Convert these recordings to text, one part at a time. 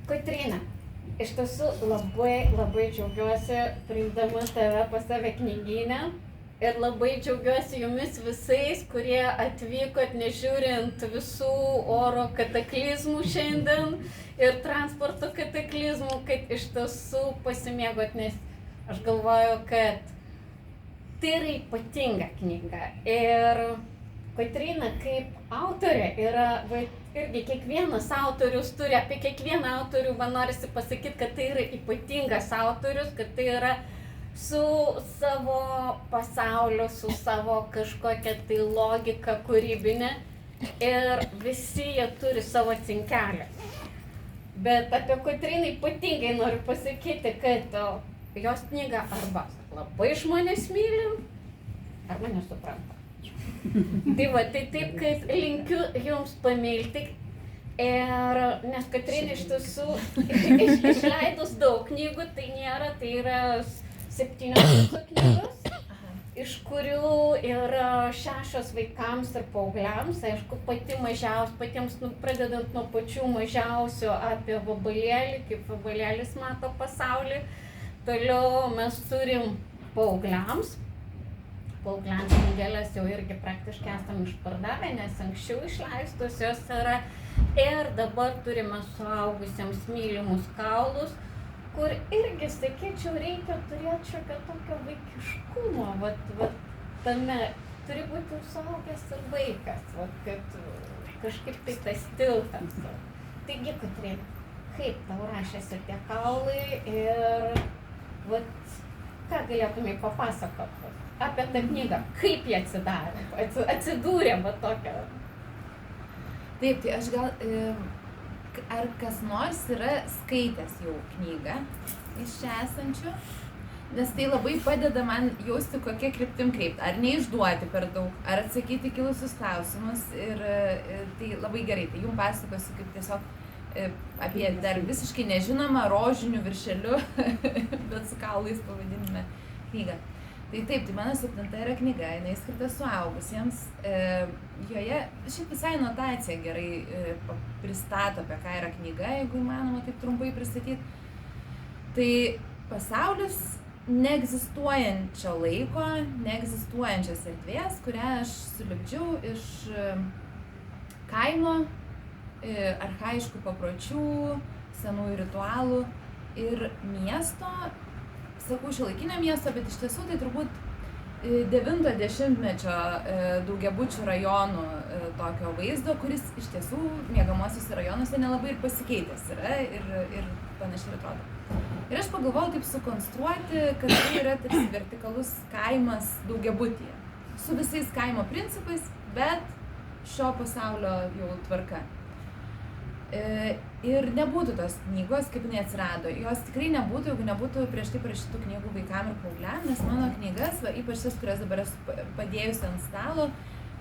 Kotryna, iš tiesų labai džiaugiuosi priimdama tave pas save knygyne ir labai džiaugiuosi jumis visais, kurie atvykot nežiūrint visų oro kataklizmų šiandien ir transporto kataklizmų, kad iš tiesų pasimėgot, nes aš galvoju, kad tai yra ypatinga knyga. Ir Kotryna kaip autorė yra, irgi kiekvienas autorius turi, apie kiekvieną autorių man norisi pasakyti, kad tai yra ypatingas autorius, kad tai yra su savo pasauliu, su savo kažkokia tai logika kūrybinė ir visi jie turi savo cinkelį. Bet apie Kotryną ypatingai noriu pasakyti, kad jos knyga arba labai žmonės myli, arba nesupranta. Tai va, tai taip, kad linkiu jums pamilti, nes Kotryna iš tiesų išleidus daug knygų, tai nėra, tai yra 17 knygos, iš kurių yra 6 vaikams ir paaugliams, aišku, pati mažiausia, patiems pradedant nuo pačių mažiausių apie vabalėlį, kaip vabalėlis mato pasaulį, toliau mes turim paaugliams knygelės jau irgi praktiškai esam išpardavę, nes anksčiau išleistos jos yra. Ir dabar turime suaugusiems mylimus kaulus, kur irgi, sakyčiau, reikia turėti šiokio tokio vaikiškumo. Vat tame turi būti suaugęs ir vaikas, kad kažkaip tai tas tiltas. Taigi, Kotryna, kaip tau rašėsi tie kaulai ir ką galėtumai papasakoti apie tą knygą, kaip jie atsidūrė tokia. Taip, tai aš gal, ar kas nors yra skaitęs jau knygą iš čia esančių, nes tai labai padeda man jausti, kokia kryptim kreipti, ar neišduoti per daug, ar atsakyti kilusius klausimus ir tai labai gerai, tai jums pasakosiu kaip tiesiog apie dar visiškai nežinomą rožinių viršeliu, bet su kaulais pavadinime knygą. Tai taip, tai mano 7 yra knyga, jinai skirta suaugusiems. Joje šiaip visai notacija gerai pristato, apie ką yra knyga, jeigu įmanoma taip trumpai pristatyti. Tai pasaulis neegzistuojančio laiko, neegzistuojančios erdvės, kurią aš sulipdžiau iš kaimo, archaiškų papročių, senųjų ritualų ir miesto. Sakau šiuolaikinio miesto, bet iš tiesų tai turbūt 90-mečio daugiabučių rajonų tokio vaizdo, kuris iš tiesų miegamuosiuose rajonuose nelabai ir pasikeitęs yra ir panašiai atrodo. Ir aš pagalvojau taip sukonstruoti, kad tai yra tarsi vertikalus kaimas daugiabutyje, su visais kaimo principais, bet šio pasaulio jau tvarka. Ir nebūtų tos knygos, kaip jinai atsirado. Jos tikrai nebūtų, jeigu nebūtų prieš tai parašytų knygų vaikam ir paaugliam, nes mano knygas, ypač tas, kurias dabar esu padėjusi ant stalo,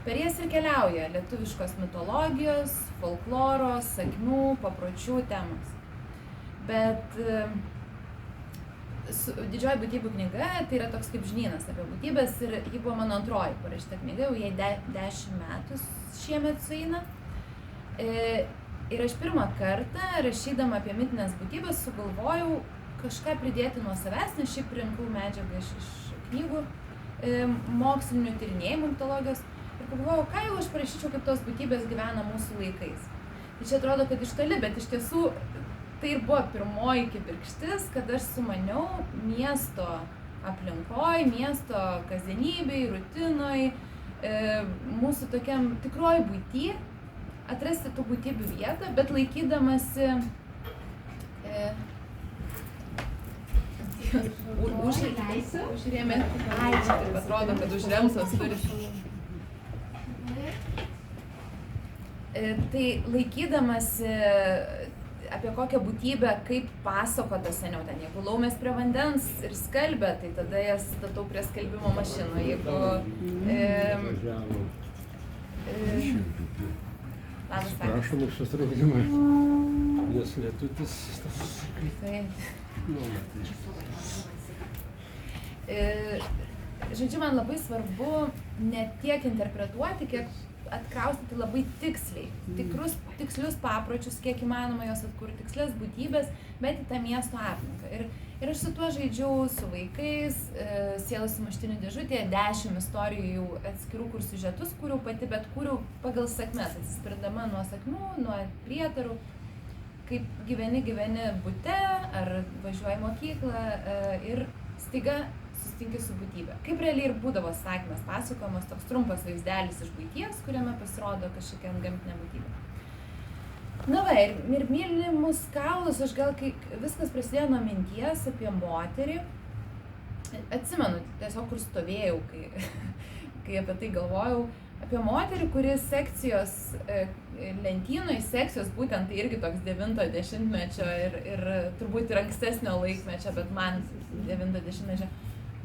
per jas ir keliauja lietuviškos mitologijos, folkloro, sakmių, papročių temos. Bet Didžioji būtybių knyga tai yra toks kaip žinynas apie būtybės ir ji buvo mano antroji parašyta knyga, jau jai 10 metų šiemet sueina. Ir aš pirmą kartą, rašydama apie mitinės būtybės, sugalvojau kažką pridėti nuo savęs, nes šiaip rinkau medžiagą iš knygų mokslinių tyrinėjimų mitologijos. Ir pagalvojau, ką jau aš parašyčiau, kaip tos būtybės gyvena mūsų laikais. Tai čia atrodo, kad iš toli, bet iš tiesų tai ir buvo pirmoji kibirkštis, kad aš sumaniau miesto aplinkoj, miesto kasdienybėj, rutinoj, mūsų tokiam tikroj būty, atrasti tų būtybių vietą, bet laikydamasi užrėmė. Ai, čia taip atrodo, kad užremsos turi. Tai laikydamasi apie kokią būtybę, kaip pasakota seniau ten. Jeigu laumės prie vandens ir skalbia, tai tada jas statau prie skalbimo mašinų. Jeigu Prašom už sutraukimą, nes lietutis. Žodžiu, man labai svarbu ne tiek interpretuoti, kiek atkraustyti labai tiksliai, tikslius papročius, kiek įmanoma jos atkurti, tikslias būtybės, bet į tą miesto aplinką. Ir aš su tuo žaidžiau su vaikais, Sielos sumuštinių dėžutėje, 10 istorijų jau atskirų kur siužetus kūriau pati, bet kūriau pagal sakmes, atsispirdama nuo sakmių, nuo prietarų, kaip gyveni bute ar važiuoji į mokyklą ir staiga susitinki su būtybė. Kaip realiai ir būdavo sakmės pasakojimas, toks trumpas vaizdelis iš buities, kuriame pasirodo kažkokia gamtinė būtybė. Na va, ir mylimus kaulus, aš gal kai viskas prasidėjo nuo minties apie moterį, atsimenu tiesiog, kur stovėjau, kai apie tai galvojau, apie moterį, kuri sekcijos lentynoje, sekcijos būtent tai irgi toks 90-mečio ir turbūt ir ankstesnio laikmečio, bet man 90-mečio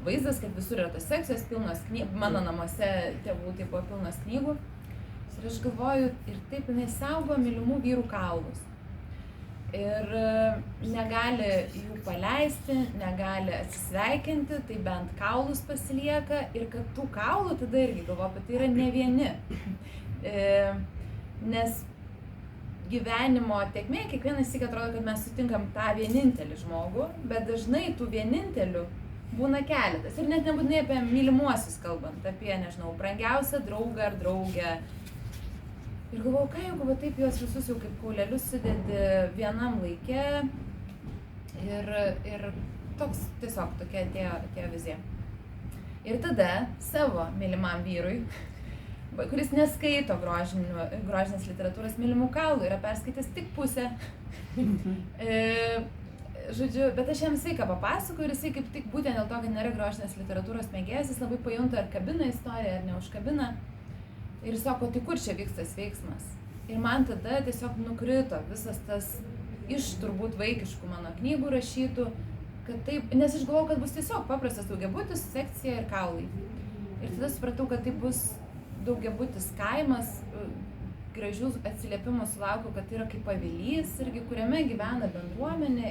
vaizdas, kad visur yra tos sekcijos pilnos knygų, mano namuose tėvų tai buvo pilnos knygų. Ir aš galvoju, ir taip jinai saugo mylimų vyrų kaulus. Ir negali jų paleisti, negali atsisveikinti, tai bent kaulus pasilieka ir kad tų kaulų tada irgi galvoju, kad tai yra ne vieni. Nes gyvenimo tėkmė, kiekvienas sykį atrodo, kad mes sutinkam tą vienintelį žmogų, bet dažnai tų vienintelių būna keletas. Ir net nebūtinai apie mylimuosius kalbant, apie, nežinau, brangiausią draugą ar draugę. Ir galvojau, ką jeigu taip juos visus jau kaip kaulelius sudedi vienam laike ir toks tiesiog tokia atėjo vizija. Ir tada savo mylimam vyrui, kuris neskaito grožinės literatūros mylimų kaulų, yra perskaitęs tik pusę. Žodžiu, bet aš jam visai ką papasakoju ir jisai kaip tik būtent dėl to, kad nėra grožinės literatūros mėgėjas, jis labai pajunta ar kabina istoriją, ar neužkabina. Ir sako, tai kur čia vyks tas veiksmas? Ir man tada tiesiog nukrito visas tas iš turbūt vaikiškų mano knygų rašytų, kad taip, nes aš galvojau, kad bus tiesiog paprastas daugiabutis, sekcija ir kaulai. Ir tada supratau, kad tai bus daugiabutis kaimas, gražių atsiliepimų sulaukiau, kad tai yra kaip pavilys, irgi kuriame gyvena bendruomenė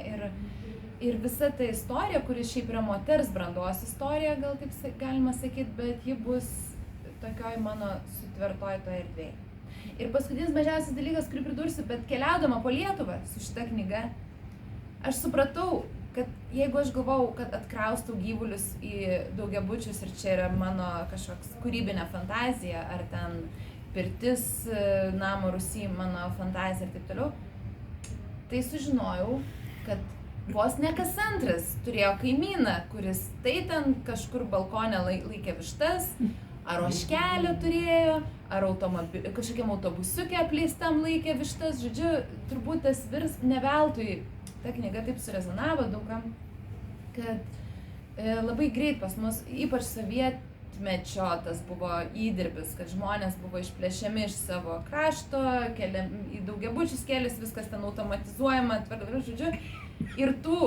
ir visa ta istorija, kuri šiaip yra moters brandos istorija, gal taip galima sakyti, bet ji bus tokioj mano sutvertoj toje erdvėje. Ir paskutinis mažiausias dalykas, kurį pridursiu, bet keliaudama po Lietuvą su šita knyga, aš supratau, kad jeigu aš galvojau, kad atkraustau gyvulius į daugiabučius ir čia yra mano kažkoks kūrybinė fantazija, ar ten pirtis, namo rūsy, mano fantazija ir taip toliau, tai sužinojau, kad vos ne kas antras turėjo kaimyną, kuris tai ten kažkur balkone laikė vištas, ar ožkelę turėjo, ar kažkokiam autobusiukė apleistam laikė vištas. Žodžiu, turbūt tas ne veltui ta knyga taip surezonavo daugam, kad labai greit pas mus, ypač sovietmečio, tas buvo įdirbis, kad žmonės buvo išplėšiami iš savo krašto, į daugiabučius kėlės, viskas ten automatizuojama, žodžiu, ir tų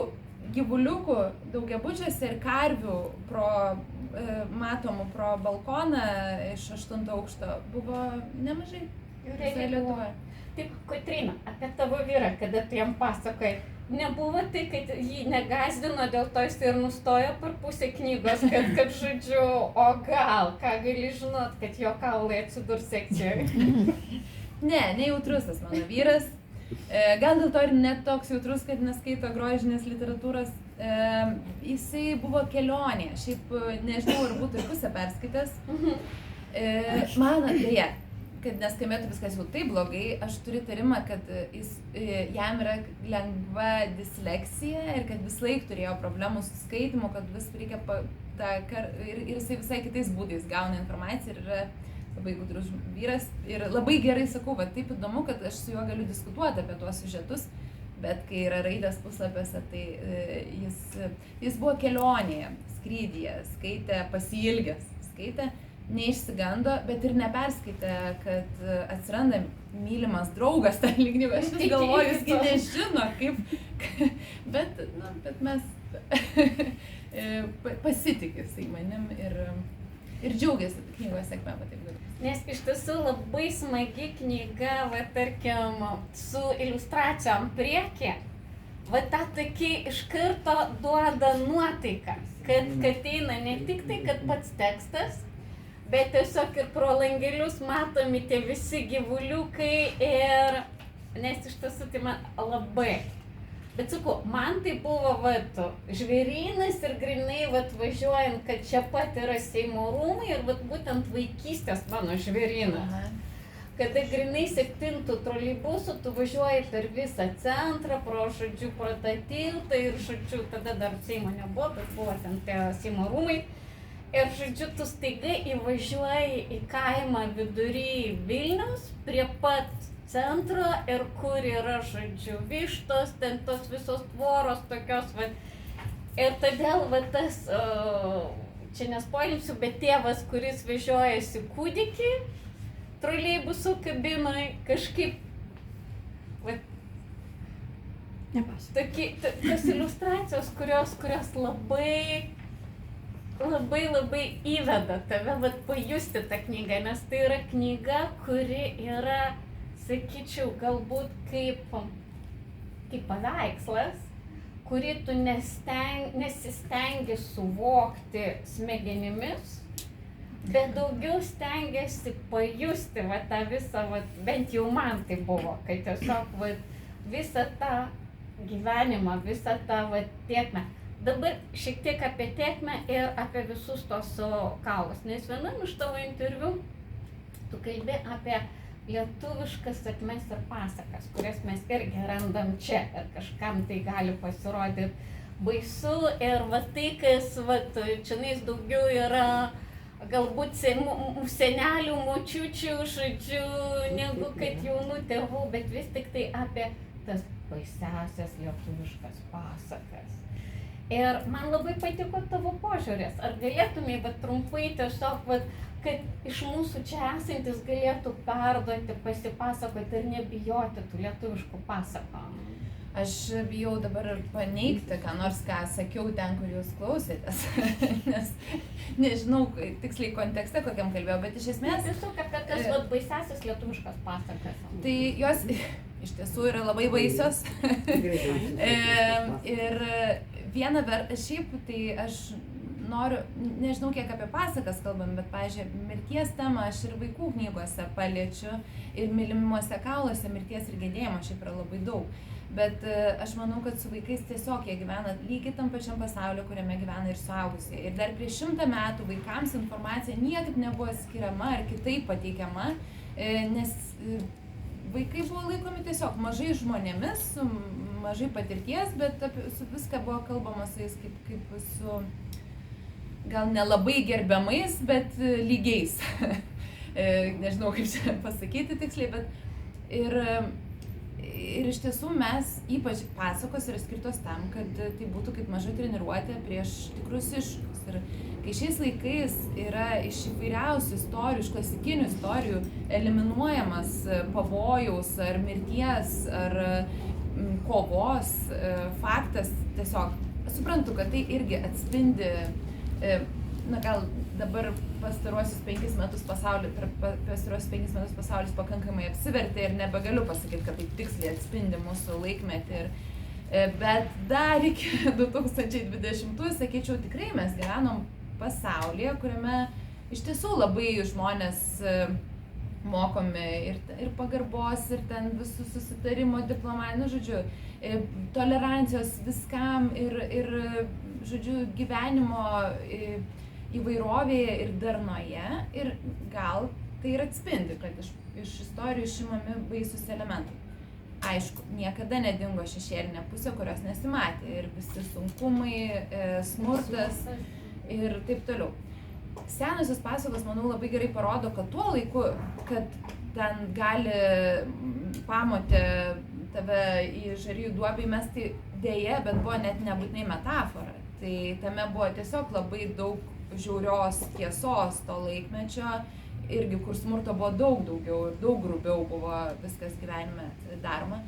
gyvuliukų daugiabučiuose ir karvių matomų pro balkoną iš 8 aukšto buvo nemažai. Visoje Lietuvoje. Taip, Kotryna, apie tavo vyrą, kada tu jam pasakai, nebuvo tai, kad jį negazdino, dėl to jis ir nustojo per pusę knygos, kad žodžiu, o gal, ką gali žinot, kad jo kaulai atsidurs sekcijoje? Nejautrus tas mano vyras. Gal dėl to ir net toks jautrus, kad neskaito grožinės literatūros. Jisai buvo kelionėje, šiaip nežinau, ar būtų ir pusę perskaitęs. Man dėja, kad neskambėtų viskas jau taip blogai, aš turiu įtarimą, kad jam yra lengva disleksija ir kad vis laik turėjo problemų su skaitymu, kad vis reikia ir jisai visai kitais būdais gauna informaciją ir yra labai gudrus vyras ir labai gerai sakau, va taip įdomu, kad aš su juo galiu diskutuoti apie tuos siužetus, bet kai yra raidės puslapiuose, tai jis buvo kelionėje, skrydyje, skaitė pasiilgęs, neišsigando, bet ir neperskaitė, kad atsiranda mylimas draugas tą knygą. Aš vis galvoju, jis nežino, kaip, bet mes pasitikė jisai manim ir džiaugiasi knygos sėkme, va taip galiu. Nes iš tiesų labai smagi knyga, va tarkim, su iliustracijom priekį, va ta tokia iš karto duoda nuotaiką, kad eina ne tik tai, kad pats tekstas, bet tiesiog ir pro langelius matomi tie visi gyvuliukai ir, nes iš tiesų tai man labai. Bet sakau, man tai buvo vat žvėrynas ir grinai vat važiuojant, kad čia pat yra Seimo rūmai ir vat būtent vaikystės mano žvėrynas. Kada grinai 7 troleibusu tu važiuoji per visą centrą, pro tą tiltą ir tada dar Seimo nebuvo, bet buvo ten tie Seimo rūmai. Ir tu staiga įvažiuoji į kaimą vidury Vilniaus, prie pat centro ir kur yra, vištos, ten tos visos tvoros tokios, va. Ir todėl, va, tas, čia nespoilinsiu, bet tėvas, kuris vežiojasi kūdikį troleibuso kabinoje, kažkaip, va, tos iliustracijos, kurios labai įveda tave, va, pajusti tą knygą, nes tai yra knyga, kuri yra, sakyčiau, galbūt kaip paveikslas, kurį tu nesistengi suvokti smegenimis, bet daugiau stengiasi pajusti va, tą visą, va, bent jau man tai buvo, kad tiesiog va, visą tą gyvenimą, visą tą va, tėkmę. Dabar šiek tiek apie tėkmę ir apie visus tos kaulus, nes vienam iš tavo interviu tu kalbi apie lietuviškas sakmes ir pasakas, kurias mes irgi randam čia ir kažkam tai gali pasirodyti baisu ir va tai, kas va, čionais daugiau yra galbūt senelių, močiučių, negu kad jaunų tėvų, bet vis tik tai apie tas baisiausias lietuviškas pasakas. Ir man labai patiko tavo požiūris. Ar galėtumai trumpai tiesiog, kad iš mūsų čia esantis galėtų perduoti, pasipasakoti ir nebijoti tų lietuviškų pasakojimų? Aš bijau dabar paneigti, ką nors, ką sakiau ten, kur jūs klausėtės, nes nežinau tiksliai kontekste, kokiam kalbėjau, bet iš esmės... Tiesiog apie tas baisiausias lietuviškas pasakas. Tai jos iš tiesų yra labai baisios. Ir viena šiaip tai aš noriu, nežinau kiek apie pasakas kalbam, bet, pavyzdžiui, mirties temą aš ir vaikų knygose paliečiu ir Mylimuose kauluose mirties ir gedėjimo šiaip yra labai daug. Bet aš manau, kad su vaikais tiesiog jie gyvena lygiai tam pačiam pasauliu, kuriame gyvena ir suaugusieji. Ir dar prieš 100 metų vaikams informacija niekaip nebuvo skiriama ar kitaip pateikiama, nes vaikai buvo laikomi tiesiog mažai žmonėmis, su mažai patirties, bet su viską buvo kalbama su jais kaip su gal nelabai gerbiamais, bet lygiais. Nežinau, kaip čia pasakyti tiksliai, bet ir iš tiesų mes, ypač pasakos yra skirtos tam, kad tai būtų kaip maža treniruotė prieš tikrus iššūkius. Ir kai šiais laikais yra iš įvairiausių istorijų, iš klasikinių istorijų eliminuojamas pavojaus ar mirties ar kovos faktas, tiesiog suprantu, kad tai irgi atspindi, na gal dabar pastaruosius 5 metus pasaulis pakankamai apsivertė ir nebegaliu pasakyti, kad tai tiksliai atspindi mūsų laikmetį. Bet dar iki 2020, sakyčiau, tikrai mes gyvenom pasaulyje, kuriame iš tiesų labai žmonės mokomi ir pagarbos, ir ten visų susitarimo diplomatinių, žodžiu, tolerancijos viskam ir žodžiu, gyvenimo įvairovėje ir darnoje, ir gal tai ir atspindi, kad iš istorijų išimami baisūs elementai. Aišku, niekada nedingo šešėlinė pusė, kurios nesimatė, ir visi sunkumai, smurtas ir taip toliau. Senosios pasakos, manau, labai gerai parodo, kad tuo laiku, kad ten gali pamotė tave į žarijų duobę įmesti, dėja, bet buvo net nebūtinai metafora. Tai tame buvo tiesiog labai daug žiaurios tiesos to laikmečio, irgi kur smurto buvo daug daugiau ir daug grubiau buvo viskas gyvenime daroma.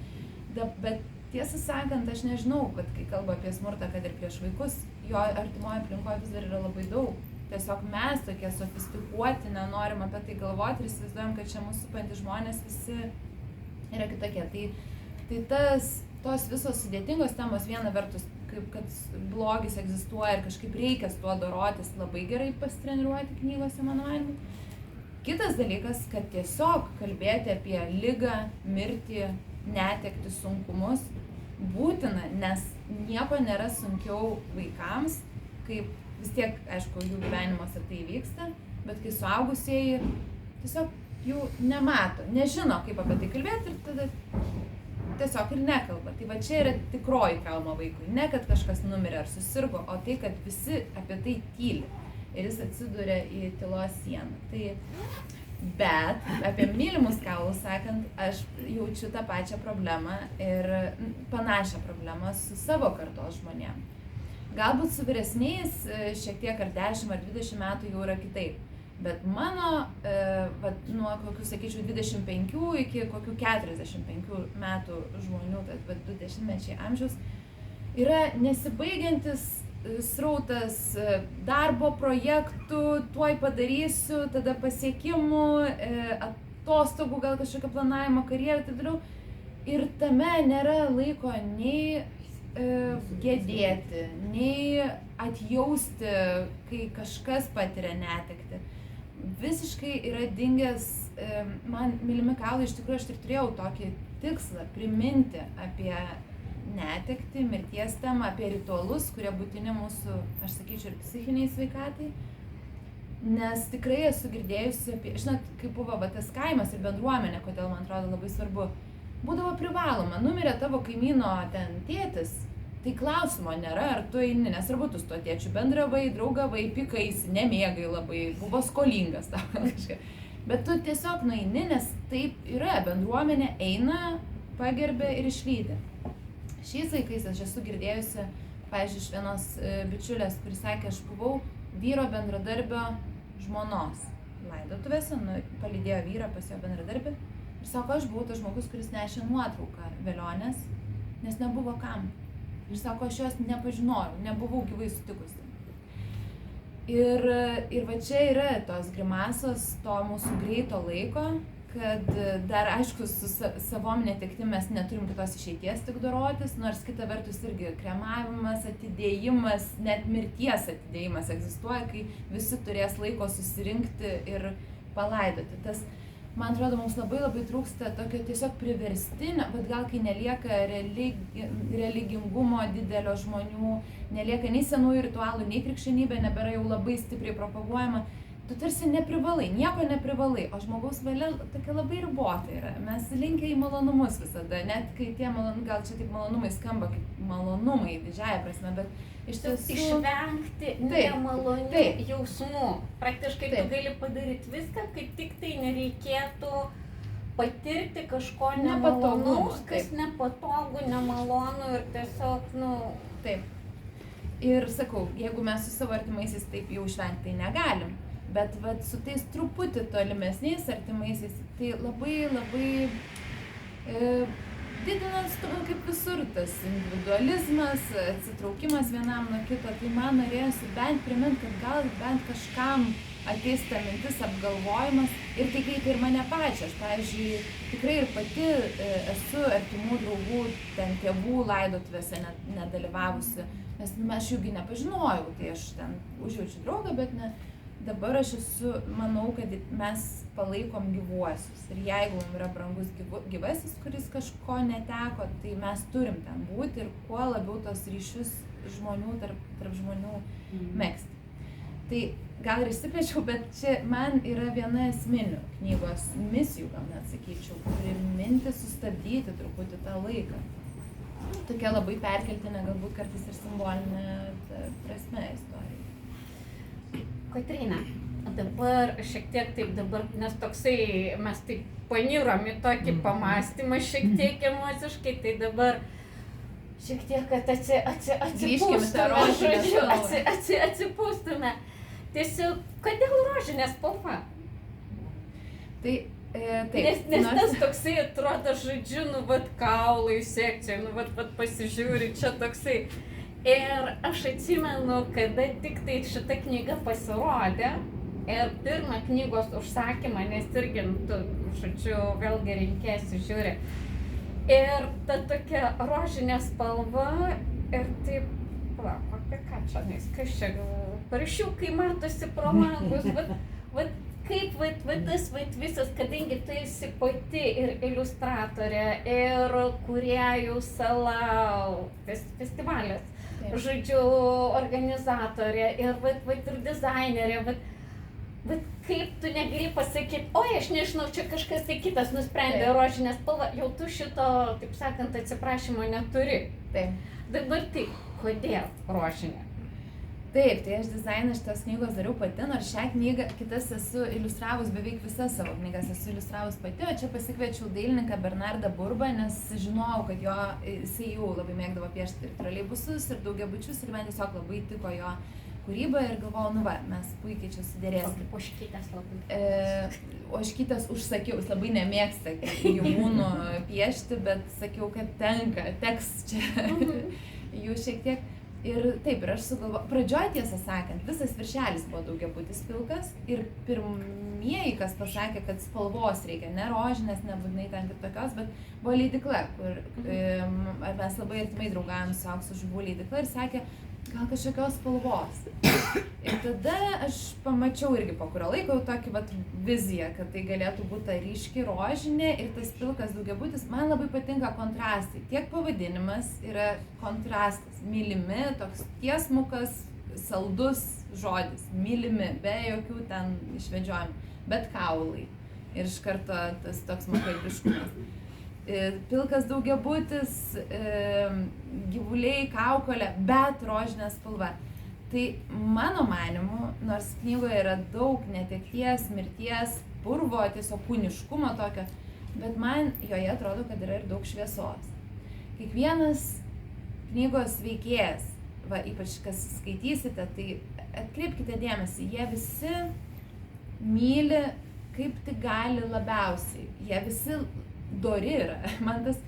Bet tiesą sakant, aš nežinau, kad kai kalba apie smurtą, kad ir prieš vaikus, jo artimoje aplinkoje vis dar yra labai daug. Tiesiog mes tokie sofistikuoti, nenorim apie tai galvoti ir įsivaizduojam, kad čia mūsų supantys žmonės visi yra kitokie. Tai tas tos visos sudėtingos temos viena vertus, kaip kad blogis egzistuoja ir kažkaip reikia su tuo dorotis, labai gerai pasitreniruoti knygose, mano manimu. Kitas dalykas, kad tiesiog kalbėti apie ligą, mirtį, netektį, sunkumus būtina, nes nieko nėra sunkiau vaikams, kaip vis tiek, aišku, jų gyvenimuose tai vyksta, bet kai suaugusieji tiesiog jų nemato, nežino, kaip apie tai kalbėti ir tada tiesiog ir nekalba. Tai va čia yra tikroji trauma vaikui. Ne, kad kažkas numirė ar susirgo, o tai, kad visi apie tai tyli ir jis atsiduria į tylos sieną. Tai, bet apie mylimus kaulus sakant, aš jaučiu tą pačią problemą ir panašią problemą su savo kartos žmonėm. Galbūt su vyresniais šiek tiek ar 10 ar 20 metų jau yra kitaip. Bet mano, nuo kokių, sakyčiau, 25 iki kokių 45 metų žmonių, tad 20-mečiai amžiaus, yra nesibaigiantis srautas darbo projektų, tuoj padarysiu, tada pasiekimų, atostogų, gal kažkokio planavimo, karjerą, taip toliau. Ir tame nėra laiko nei gedėti, nei atjausti, kai kažkas patiria netektį. Visiškai yra dingęs, man mylimi kaulai, iš tikrųjų aš ir turėjau tokį tikslą priminti apie netektį, mirties temą, apie ritualus, kurie būtini mūsų, aš sakyčiau, ir psichiniai sveikatai. Nes tikrai esu girdėjusi apie, žinot, kaip buvo tas kaimas ir bendruomenė, kodėl man atrodo labai svarbu, būdavo privaloma, numirė tavo kaimyno ten tėtis, tai klausimo nėra, ar tu eini, nesvarbu, tu su tuo tėčiu bendravai, draugavai, pikaisi, nemėgai labai, buvo skolingas tau kažkaip. Bet tu tiesiog nueini, nes taip yra, bendruomenė eina, pagerbė ir išlydi. Šiais laikais aš esu girdėjusi, pavyzdžiui, iš vienos bičiulės, kuris sakė, aš buvau vyro bendradarbio žmonos laidotuvėse, palydėjo vyrą pas jo bendradarbį ir sako, aš buvau tas žmogus, kuris nešė nuotrauką velionės, nes nebuvo kam. Ir sako, aš jos nepažinojau, nebuvau gyvai sutikusi. Ir va čia yra tos grimasos, to mūsų greito laiko, kad dar, aišku, su savom netektim mes neturim kitos išeities tik dorotis, nors kita vertus irgi kremavimas, atidėjimas, net mirties atidėjimas egzistuoja, kai visi turės laiko susirinkti ir palaidoti. Tas, man atrodo, mums labai trūksta tokio tiesiog priverstinio, bet gal kai nelieka religingumo didelio žmonių, nelieka nei senųjų ritualų, nei krikščionybė nebėra jau labai stipriai propaguojama, tu tarsi neprivalai, nieko neprivalai, o žmogaus valia tokia labai ribota yra. Mes linkę į malonumus visada, net kai tie malonumai, gal čia tik malonumai skamba kaip malonumai didžiąja prasme, bet iš tiesų išvengti nemalonių jausmų. Praktiškai tu gali padaryti viską, kaip tik tai nereikėtų patirti kažko nemalonaus, kas nepatogu, nemalonu ir tiesiog, Taip. Ir sakau, jeigu mes su savo artimaisiais taip jau išvengti tai negalim, bet su tais truputį tolimesniais artimaisiais, tai labai didinas, kaip visur, tas individualizmas, atsitraukimas vienam nuo kito, tai man norėjosi bent primint, kad gal bent kažkam ateis ta mintis, apgalvojimas ir tai kaip ir mane pačią. Aš, pavyzdžiui, tikrai ir pati esu artimų draugų, ten tėvų laidotuvėse nedalyvavusi, nes aš jųgi nepažinojau, tai aš ten užjaučiu draugą, bet ne. Dabar aš manau, kad mes palaikom gyvuosius ir jeigu mums yra brangus gyvasis, kuris kažko neteko, tai mes turim ten būti ir kuo labiau tos ryšius žmonių, tarp žmonių megzti. Tai gal ir išsiplėčiau, bet čia man yra viena esminių knygos misijų, gal net sakyčiau, priminti, sustabdyti truputį tą laiką. Tokia labai perkeltinė, galbūt kartais ir simbolinė prasme istorija. Kotryna, dabar šiek tiek taip nes toksai, mes taip panirom į tokį pamastymą šiek tiek emociškai, tai dabar šiek tiek, kad atsipūstume. Tiesiog, kodėl rožinė spalva? Taip. Nes tas toksai atrodo, žodžiu, kaulai sekcija, pasižiūri, čia toksai. Ir aš atsimenu, kada tik tai šita knyga pasirodė ir pirmą knygos užsakymą, nes irgi, žodžiu, vėlgi rinkėsi žiūri. Ir ta tokia rožinė spalva ir taip, palauk, apie ką čia, kas čia, paršiukai matosi pro langus, vat kaip tas visas, kadangi tu esi pati ir iliustratorė, ir kūrėjų sala, festivalis, žodžiu, organizatorė, ir ir dizainerė, bet kaip tu negali pasakyti, oi, aš nežinau, čia kažkas tai kitas nusprendė rožinę spalvą, jau tu šito, taip sakant, atsiprašymo neturi. Taip. Dabar taip, kodėl rožinė? Taip, tai aš dizainą šitos knygos dariau pati, nors šią knygą, kitas esu iliustravus beveik visas savo knygas, esu iliustravus pati, o čia pasikviečiau dailininką Bernardą Burbą, nes žinojau, kad jisai jau labai mėgdavo piešti ir troleibusus, ir daugiabučius, ir man tiesiog labai tiko jo kūrybą ir galvojau, nu va, mes puikiai čia sudėrėsim. Ožkytės labai. Ožkytės užsakiau, jis labai nemėgsta gyvūnų piešti, bet sakiau, kad teks čia jų šiek tiek. Ir taip, ir aš sugalvojau, pradžioj tiesą sakant, visas viršelis buvo daugiabutis pilkas ir pirmieji, kas pasakė, kad spalvos reikia, ne rožinės, nebūtinai ten kitokios, bet buvo leidykla, kur mes labai artimai draugavom su Aukso žuvų leidykla ir sakė, gal kažkokios spalvos. Ir tada aš pamačiau irgi po kurio laiko tokį viziją, kad tai galėtų būti ta ryški rožinė ir tas pilkas daugiabutis. Man labai patinka kontrastai. Tiek pavadinimas yra kontrastas. Mylimi, toks tiesmukas, saldus žodis. Mylimi, be jokių ten išvedžiojimų, bet kaulai. Ir iš karto tas toks makalbiškumas. Pilkas daugiabutis, gyvuliai, kaukolė, bet rožinė spalva. Tai mano manimu, nors knygoje yra daug netekties, mirties, purvo, tiesiog kūniškumo tokio, bet man joje atrodo, kad yra ir daug šviesos. Kiekvienas knygos veikėjas, ypač kas skaitysite, tai atkreipkite dėmesį, jie visi myli kaip tik gali labiausiai. Jie visi dori yra. Man tas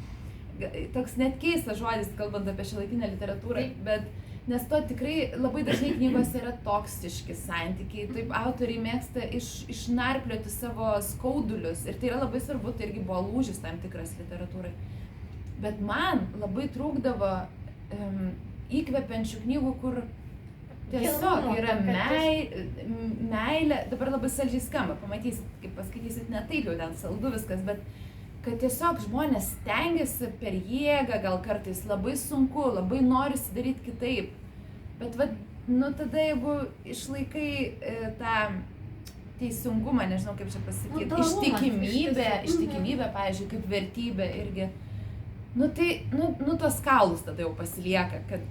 toks net keistas žodis, kalbant apie šiuolaikinę literatūrą, bet nes to tikrai labai dažnai knygose yra toksiški santykiai, taip autoriai mėgsta išnarplioti savo skaudulius ir tai yra labai svarbu, tai irgi buvo lūžis tam tikras literatūrai. Bet man labai trūkdavo įkvepiančių knygų, kur tiesiog yra meilė, dabar labai saldžiai skamba, pamatysit, kaip paskaitysit, ne taip jau ten saldu viskas, bet kad tiesiog žmonės stengiasi per jėgą, gal kartais labai sunku, labai norisi daryti kitaip. Bet tada jeigu išlaikai tą teisingumą, nežinau kaip čia pasakyti, ištikimybę, pavyzdžiui, kaip vertybė irgi, tuos kaulus tada jau pasilieka, kad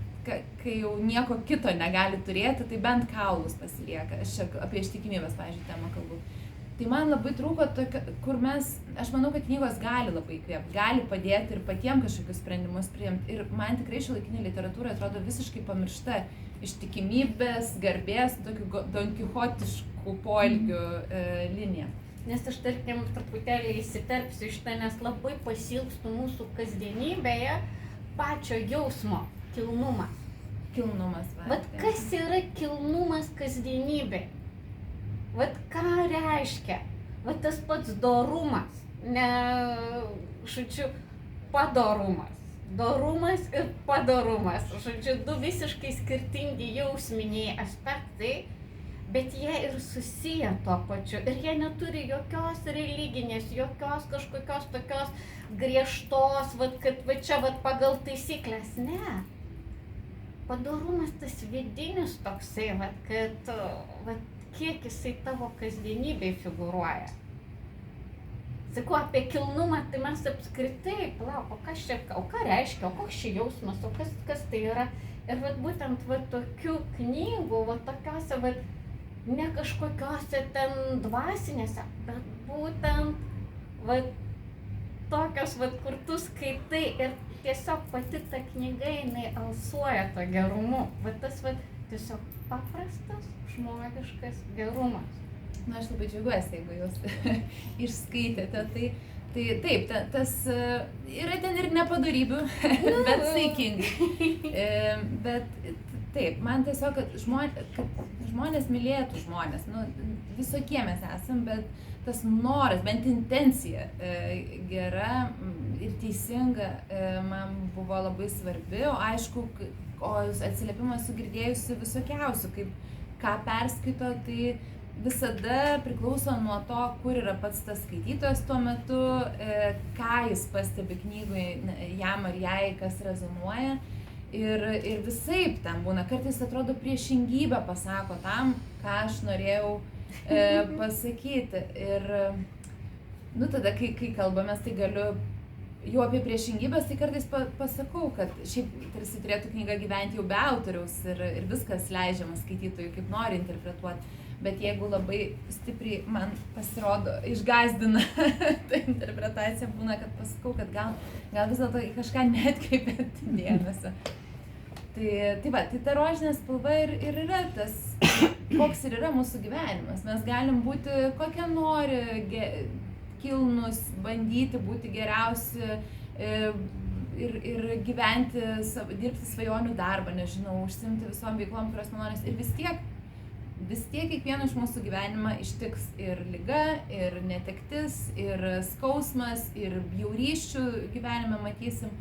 kai jau nieko kito negali turėti, tai bent kaulus pasilieka. Aš čia apie ištikimybės, pavyzdžiui, temą kalbu. Tai man labai trūko tokio, kur aš manau, kad knygos gali labai įkvėpti, gali padėti ir patiems kažkokius sprendimus priimti. Ir man tikrai šiuolaikinė literatūra atrodo visiškai pamiršta ištikimybės, garbės, tokių donkichotiškų poelgių liniją. Nes aš, tarkim, truputėlį įsiterpsiu šitą, nes labai pasilgstu mūsų kasdienybėje pačio jausmo, kilnumas. Kilnumas, Bet kas yra kilnumas kasdienybė? Ką reiškia? Tas pats dorumas, padorumas. Dorumas ir padorumas. Du visiškai skirtingi jausminiai aspektai, bet jie ir susiję tuo pačiu. Ir jie neturi jokios religinės, jokios kažkokios tokios griežtos, kad čia pagal taisyklės. Ne. Padorumas tas vidinis toksai, kad kiek jisai tavo kasdienybėje figūruoja. Sakau, apie kilnumą, tai mes apskritai, o ką reiškia, o koks šį jausmas, o kas tai yra. Ir būtent tokių knygų, tokiose, ne kažkokiose ten dvasinėse, bet būtent tokios, kur tu skaitai ir tiesiog pati ta knyga, jinai alsuoja to gerumu. Tas tiesiog paprastas, žmogiškas gerumas. Aš labai džiaugiuosi, jeigu jūs išskaitėte, tai taip, tas yra ten ir nepadarybių, bet saikingai. Bet taip, man tiesiog, kad žmonės mylėtų žmonės, visokie mes esam, bet tas noras, bent intencija gera ir teisinga man buvo labai svarbi, o aišku, o atsiliepimą esu girdėjusi visokiausių, kaip ką perskaito, tai visada priklauso nuo to, kur yra pats tas skaitytojas tuo metu, ką jis pastebi knygui, jam ar jai, kas rezonuoja. Ir visaip ten būna, kartais atrodo priešingybę pasako tam, ką aš norėjau pasakyti. Ir tada, kai kalbamės, tai galiu jau apie priešingybės, tai kartais pasakau, kad šiaip tarsi turėtų knyga gyventi jau be autoriaus ir viskas leidžiama skaitytojui, kaip nori interpretuoti. Bet jeigu labai stipriai man pasirodo, išgąsdina ta interpretacija, būna, kad pasakau, kad gal vis dėlto į kažką neatkreipiat dėmesio. Tai ta rožinė spalva ir yra tas, koks ir yra mūsų gyvenimas. Mes galim būti kokie nori, kilnus, bandyti būti geriausi ir gyventi, dirbti svajonių darbą, nežinau, užsiimti visom veiklom, kurios man norės. Ir vis tiek kiekvieno iš mūsų gyvenimą ištiks ir liga, ir netektis, ir skausmas, ir bjaurysčių gyvenime matysim.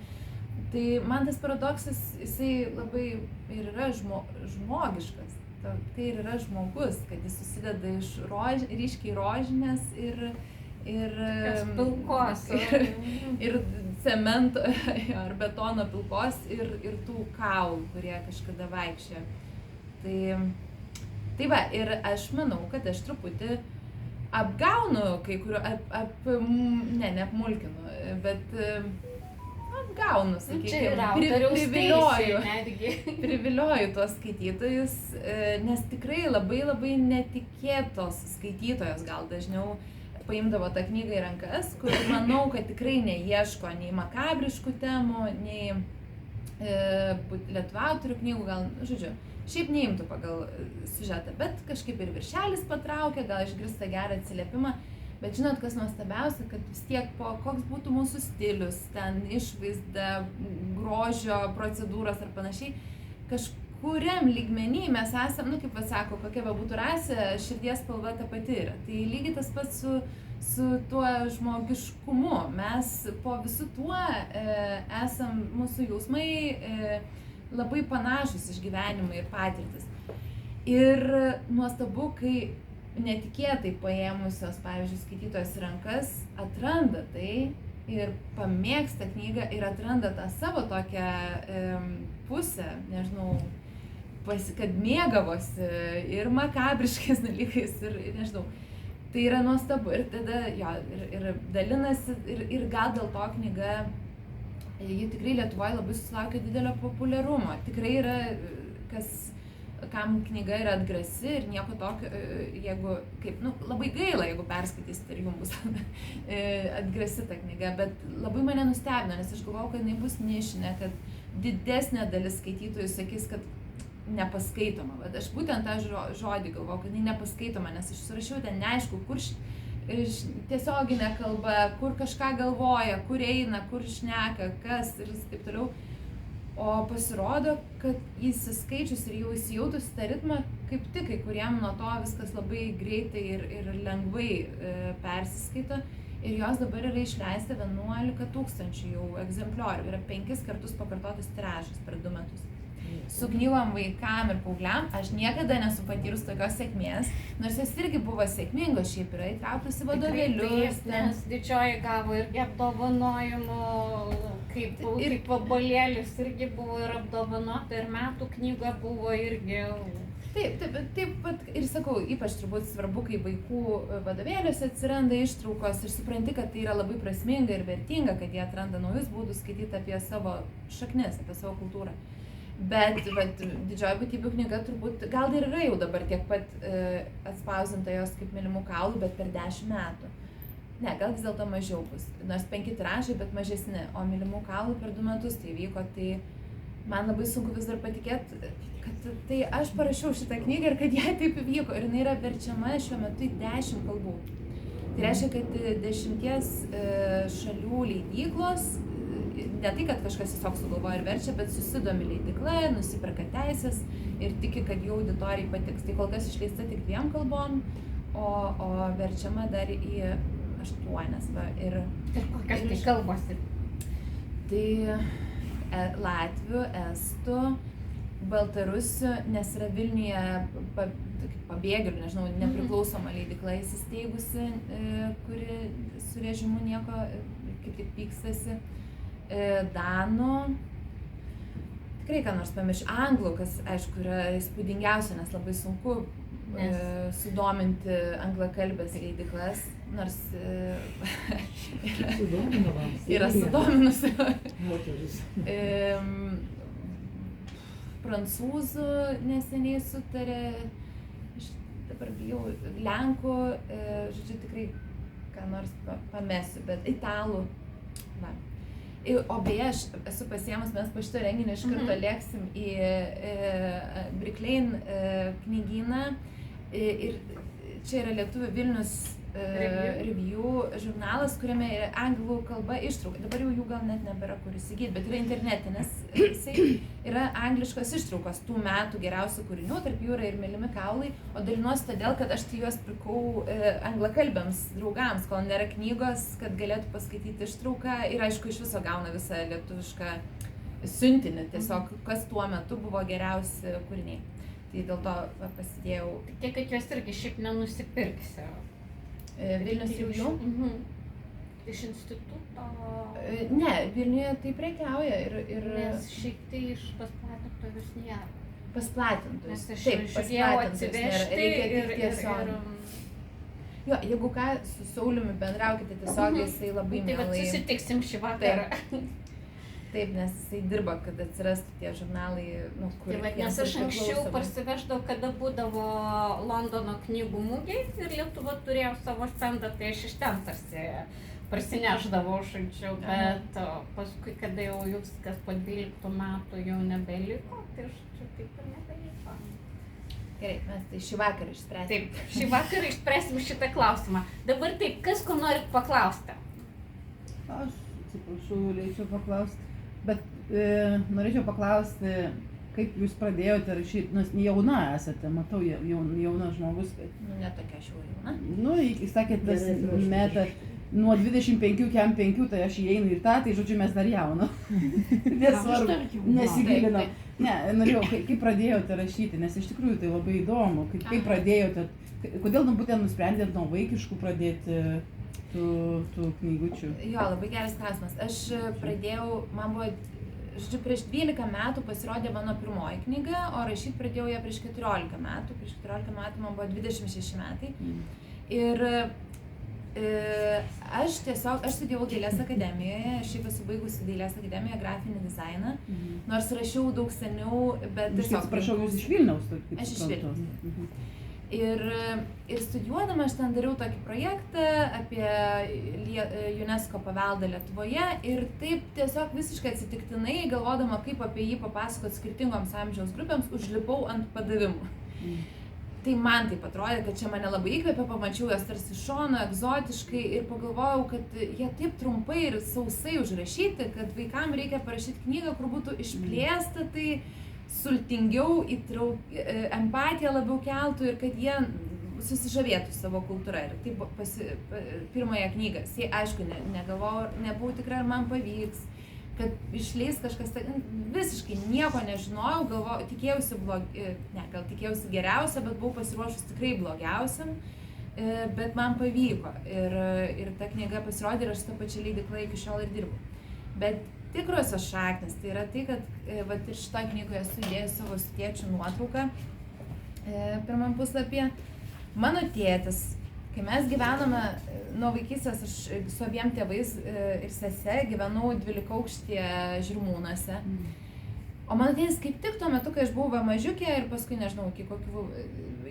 Tai man tas paradoksas, jisai labai ir yra žmogiškas. Tai ir yra žmogus, kad jis susideda iš ryškiai rožinės ir pilkos. Ir cemento ar betono pilkos ir tų kaulų, kurie kažkada vaikščiojo. Tai va, ir aš manau, kad aš truputį apgaunu kai kuriuo, neapmulkinu, bet apgaunu, sakykime, privilioju tuos skaitytojus, nes tikrai labai netikėtos skaitytojos gal dažniau paimdavo tą knygą į rankas, kur manau, kad tikrai neieško nei makabriškų temų, nei lietuvių autorių knygų, gal, žodžiu, šiaip neimtų pagal siužetą, bet kažkaip ir viršelis patraukia, gal išgirsta gerą atsiliepimą, bet žinot, kas nuostabiausia, kad vis tiek koks būtų mūsų stilius, ten išvaizda, grožio procedūros ar panašiai, kažkuriam lygmenį mes esam, kaip sako, kokia būtų rasė, širdies spalva ta pati yra. Tai lygiai tas pats su tuo žmogiškumu. Mes po visu tuo esam, mūsų jausmai labai panašus išgyvenimai ir patirtis. Ir nuostabu, kai netikėtai paėmusios, pavyzdžiui, skaitytojos į rankas atranda tai ir pamėgsta knygą ir atranda tą savo tokią pusę, nežinau, kad mėgavosi ir makabriškais dalykais ir nežinau. Tai yra nuostabu ir tada ir dalinasi ir gal dėl to knyga, ji tikrai Lietuvoje labai susilaukė didelio populiarumo. Tikrai yra, kam knyga yra atgrasi ir nieko tokio, jeigu, labai gaila, jeigu perskaitysite ir jums bus atgrasi ta knyga, bet labai mane nustebino, nes aš galvojau, kad jinai bus nišinė, kad didesnė dalis skaitytojų sakys, kad nepaskaitoma. Bet aš būtent tą žodį galvojau, kad jinai nepaskaitoma, nes aš surašiau ten neaišku, kur tiesioginė kalba, kur kažką galvoja, kur eina, kur šneka, kas ir taip toliau. O pasirodo, kad įsiskaičius ir jau įsijautus tą ritmą, kaip tik kai kuriem nuo to viskas labai greitai ir lengvai persiskaito. Ir jos dabar yra išleista 11 000 jau egzempliorių. Yra 5 kartus pakartotas tiražas per 2 metus. Su knygom vaikam ir paaugliam aš niekada nesu patyrus tokios sėkmės, nors jos irgi buvo sėkmingos, šiaip yra įtrauktos į vadovėlius. Nes didžioji gavo irgi apdovanojimų, kaip vabalėlis irgi buvo ir apdovanota, ir metų knyga buvo irgi. Taip, ir sakau, ypač turbūt svarbu, kai vaikų vadovėliuose atsiranda ištraukos ir supranti, kad tai yra labai prasminga ir vertinga, kad jie atranda naujus būdus skaityti apie savo šaknis, apie savo kultūrą. Bet didžioji būtybių knyga turbūt, gal ir yra jau dabar tiek pat atspausdinta jos kaip mylimų kaulų, bet per 10 metų. Ne, gal vis dėlto mažiau bus, nors 5 tiražai, bet mažesni, o mylimų kaulų per 2 metus tai vyko, tai man labai sunku vis dar patikėti, kad tai aš parašiau šitą knygą ir kad jai taip įvyko ir jinai yra verčiama šiuo metu į 10 kalbų. Tai reiškia, kad 10 šalių leidyklos, ne tai, kad kažkas tiesiog sugalvoja ir verčia, bet susidomi leidykla, nusiperka teisės ir tiki, kad jų auditorijai patiks. Tai kol kas išleista tik 2 kalbom, o verčiama dar į 8. Ir kokios tai kalbos? Tai latvių, estų, baltarusių, nes yra Vilniuje pabėgėlių, nežinau, nepriklausoma leidykla įsisteigusi, kuri su režimu nieko kaip tik pykstasi, danų, tikrai ką nors pamiršiu, anglų, kas aišku yra įspūdingiausia, nes labai sunku sudominti anglakalbės leidyklas, nors yra sudominusi. Prancūzų neseniai sutarė, dabar bijau, lenkų, žodžiu, tikrai ką nors pamesiu, bet italų. Va. O beje, aš esu pasiėmus, mes po šito renginio iš karto lėksim į Brick Lane knygyną ir čia yra Lietuvių Vilnius Review žurnalas, kuriame yra anglų kalba ištrauka. Dabar jau jų gal net nebėra kur įsigyti, bet yra internetinis. Jisai yra angliškos ištraukos tų metų geriausių kūrinių, tarp jų yra ir Mylimi kaulai, o dalinuosi todėl, kad aš tai juos pirkau anglakalbiams draugams, kol nėra knygos, kad galėtų paskaityti ištrauką ir aišku iš viso gauna visą lietuvišką siuntinį, tiesiog kas tuo metu buvo geriausi kūriniai. Tai dėl to pasidėjau. Tiek, kad juos irgi šiaip nenusipirksiu. Vilnius Review? Iš instituto? Ne, Vilniuje tai prekiauja ir... Nes šiaip tai iš pasplatintojus nėra. Pasplatintojus. Nes aš žiūrėjau atsivežti ir... Jo, jeigu ką, su Sauliumi bendraukite tiesiog, jisai labai mielai... Tai susitiksim šį vakarą. Taip, nes jisai dirba, kad atsirastų tie žurnalai, kur... Nes aš anksčiau parsiveždavau, kada būdavo Londono knygų mugėj ir Lietuva turėjo savo stendą, tai aš iš ten tarsi parsineždavau žodžiu, bet paskui, kada jau viskas po 12 metų jau nebeliko, tai žodžiu, taip ir nebeliko. Gerai, mes tai šį vakarą išspręsim. Taip, šį vakarą išspręsim šitą klausimą. Dabar taip, kas ko norit paklausti? Aš atsiprašau, norėčiau paklausti. Bet norėčiau paklausti, kaip jūs pradėjote rašyti, nes jauna esate, matau, jaunas žmogus. Ne tokia aš jau jauna. Jūs sakėt, tas meta nuo 25 iki 5, tai aš įeinu ir tą, tai žodžiu mes dar jauno. Nesvarbu, nesigilinau. Ne, norėjau, kaip pradėjote rašyti, nes iš tikrųjų tai labai įdomu, kaip pradėjote, kodėl būtent nusprendėt nuo vaikiškų pradėti tų knygučių? Jo, labai geras klausimas. Aš pradėjau, man buvo, žodžiu, prieš 12 metų pasirodė mano pirmoji knyga, o rašyti pradėjau ją prieš 14 metų. Prieš 14 metų man buvo 26 metai. Ir aš studijavau Dailės akademijoje, aš šiaip esu baigusi Dailės akademiją, grafinį dizainą, nors rašiau daug seniau, bet tiesiog... Atsiprašau, jūs iš Vilniaus? Aš iš Vilniaus. Ir studijuodama aš ten dariau tokį projektą apie UNESCO paveldą Lietuvoje ir taip tiesiog visiškai atsitiktinai, galvodama, kaip apie jį papasakot skirtingoms amžiaus grupėms, užlipau ant padavimų. Tai man taip atrodė, kad čia mane labai įkvėpė, pamačiau jas tarsi šono, egzotiškai ir pagalvojau, kad jie taip trumpai ir sausai užrašyti, kad vaikams reikia parašyti knygą, kur būtų išplėsta, tai sultingiau, empatiją labiau keltų ir kad jie susižavėtų savo kultūrą. Ir tai buvo pirmąją knygą. Aišku, negalvojau, nebuvau tikra, ar man pavyks, kad išleis kažkas, visiškai nieko nežinojau, galvojau, tikėjausi geriausia, bet buvau pasiruošus tikrai blogiausiam, bet man pavyko. Ir ta knyga pasirodė ir aš tą pačią leidyklą iki šiol ir dirbu. Bet tikrosios šaknys, tai yra tai, kad ir šitą knygoje esu įdėjus savo su tėčiu nuotrauką pirmam puslapyje. Mano tėtis, kai mes gyvenome nuo vaikystės, aš su abiem tėvais ir sese gyvenau 12-aukštyje Žirmūnuose. O mano tėtis kaip tik tuo metu, kai aš buvau mažiukė ir paskui, nežinau, iki kokių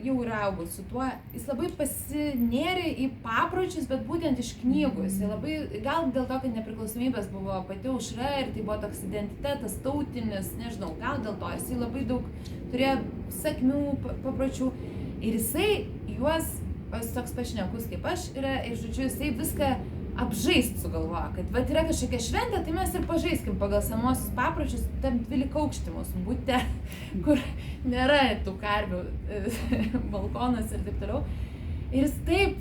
jau ir augau su tuo, jis labai pasinėrė į papročius, bet būtent iš knygų. Jis labai, gal dėl to, kad nepriklausomybės buvo pati aušra ir tai buvo toks identitetas tautinis, nežinau, gal dėl to. Jisai labai daug turėjo sakmių, papročių ir jisai juos, jis toks pašnekus kaip aš yra ir, žodžiu, jisai viską apžaist sugalvoja, kad vat yra kažkokia šventė, tai mes ir pažaiskim pagal senuosius papročius tam 12-aukštį mūsų bute, kur nėra tų karvių balkonas ir taip toliau. Ir jis taip